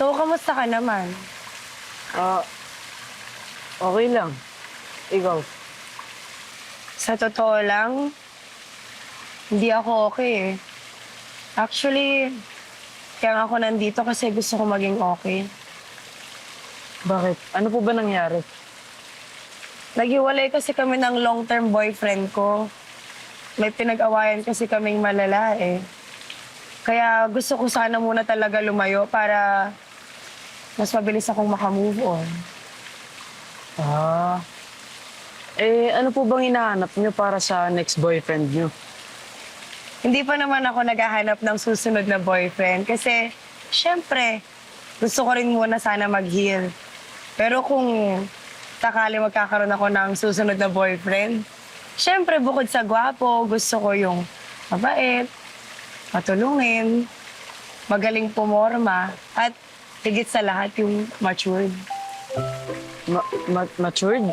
So, kamusta ka naman? Ah, okay lang. Ikaw? Sa totoo lang, hindi ako okay eh. Actually, kaya nga ako nandito kasi gusto ko maging okay. Bakit? Ano po ba nangyari? Naghiwalay kasi kami ng long-term boyfriend ko. May pinag-awayan kasi kaming malala eh. Kaya gusto ko sana muna talaga lumayo para mas mabilis akong makamove on. Ah. Ano po bang hinahanap niyo para sa next boyfriend niyo? Hindi pa naman ako naghahanap ng susunod na boyfriend kasi, syempre, gusto ko rin muna sana mag-heal. Pero kung sakali magkakaroon ako ng susunod na boyfriend, syempre, bukod sa gwapo, gusto ko yung mabait, matulungin, magaling pumorma, at higit sa lahat yung matured. Matured?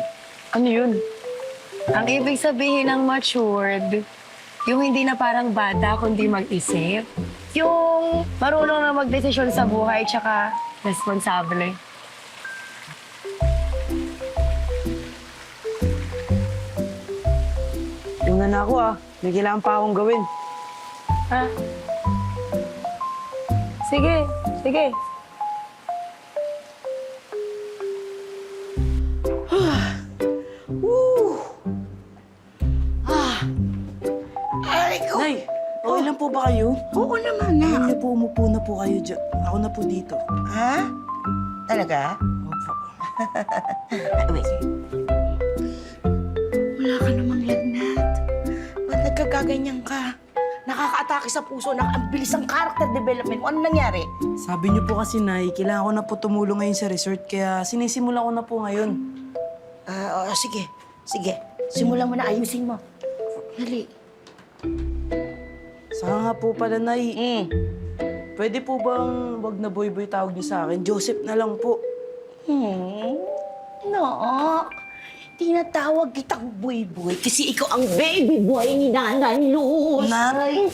Ano yun? Ang ibig sabihin ng matured, yung hindi na parang bata kundi mag-isip. Yung marunong na magdesisyon sa buhay tsaka responsable. Tingnan na ako May kailangan pa akong gawin. Ha? Sige, sige. Ay, ko. Nay, okay lang po ba kayo? Oo naman, na. Hindi po, umupo na po kayo dyan. Ako na po dito. Ha? Talaga? Opo. Ay, wait. Wala ka namang lagnat. Ba't nagkagaganyan ka? Nakaka-atake sa puso ng ang bilis ng character development mo. Ano nangyari? Sabi niyo po kasi, Nay, kailangan ko na po tumulong ngayon sa resort, kaya sinisimulan ko na po ngayon. Sige. Sige. Simulan mo na, ayusin mo. Dali. Saka nga po pala, Nay, pwede po bang wag na boy-boy tawag niyo sa akin? Joseph na lang po. No. Tinatawag kitang boy-boy kasi ikaw ang baby boy ni Nanay Luz. Nay,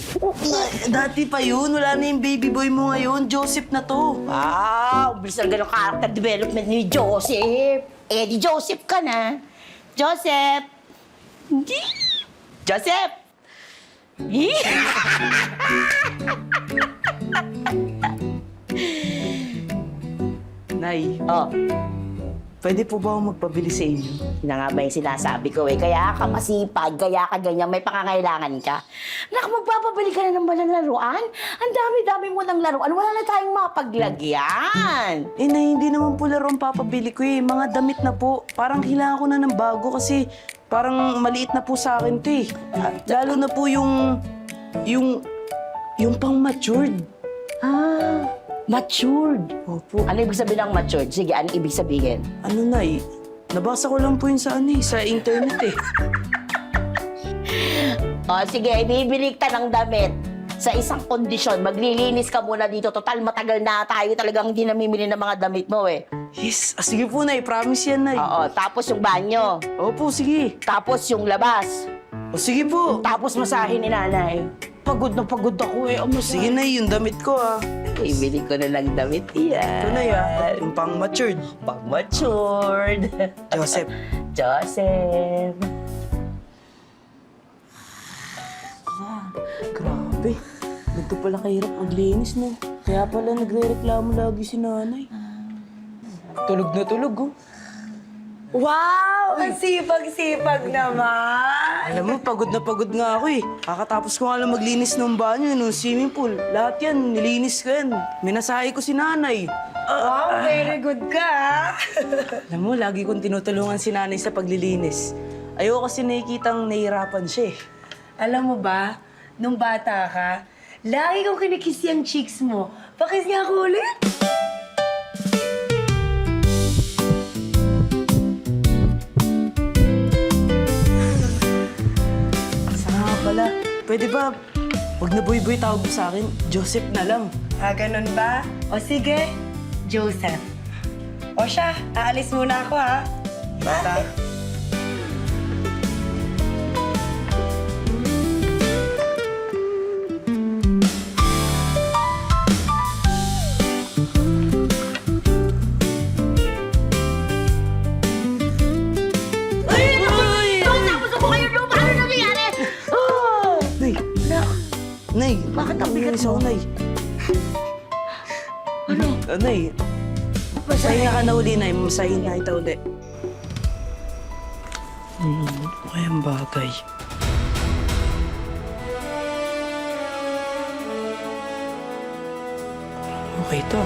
dati pa yun. Wala na yung baby boy mo ngayon. Joseph na to. Wow, bilis ang ganong character development ni Joseph. Eh, di Joseph ka na. Joseph! Hindi. Joseph! Hi! Nay, Oh, pwede po ba ako magpabili sa inyo? yun na nga ba yung sinasabi ko eh. Kaya ka masipag, kaya ka ganyan, may pangangailangan ka. Nak, magpapabili ka na ng ng laruan? Ang dami-dami mo ng laruan, wala na tayong mapaglagyan. Nay, hindi naman po laro ang papabili ko eh. Mga damit na po. Parang kailangan ko na ng bago kasi parang maliit na po sa akin to eh. Lalo na po yung pang-matured. Matured. Opo. Ano ibig sabihin ng matured? Sige, ano ibig sabihin? Ano, Nay? Nabasa ko lang po yun sa sa internet eh. O, sige, bibili ka ng damit sa isang kondisyon. Maglilinis ka muna dito. Total, matagal na tayo talagang hindi namimili ng mga damit mo eh. Yes. Sige po, Nay. Promise yan, Nay. Oo, tapos yung banyo. Opo, sige. Tapos yung labas. O, sige po. Tapos masahin ni nanay. Pagod na pagod ako eh. Sige, Nay. Yung damit ko Ibili ko na lang damit yan. Ito, Nay Yung pang-matured. Pag-matured. Joseph. Joseph. Grabe. Ganito pala kahirap maglinis, no? Kaya pala nagre-reklamo lagi si nanay. Tulog na tulog, oh. Wow! Ang sipag-sipag naman! Alam mo, pagod na pagod nga ako eh. Kakatapos ko nga lang maglinis ng banyo, ng swimming pool. Lahat yan, nilinis ko yan. Minasahe ko si nanay. Wow, very good ka! Alam mo, lagi kong tinutulungan si nanay sa paglilinis. Ayoko kasi nakikitang nahihirapan siya eh. Alam mo ba, nung bata ka, lagi kong kinikiss yung cheeks mo. Pakis nga ako ulit! Saka nga pala, pwede ba wag na boy-boy tawag mo sa akin? Joseph na lang. Ganun ba? O sige, Joseph. O siya, aalis muna ako ha. Basta. Nay, Bakit ang bigat nangyari sa'yo, mo? Nay? Ano? Nay, pahinga ka na uli, Nay. Masahin na kita uli. Okay ang bagay. Okay to.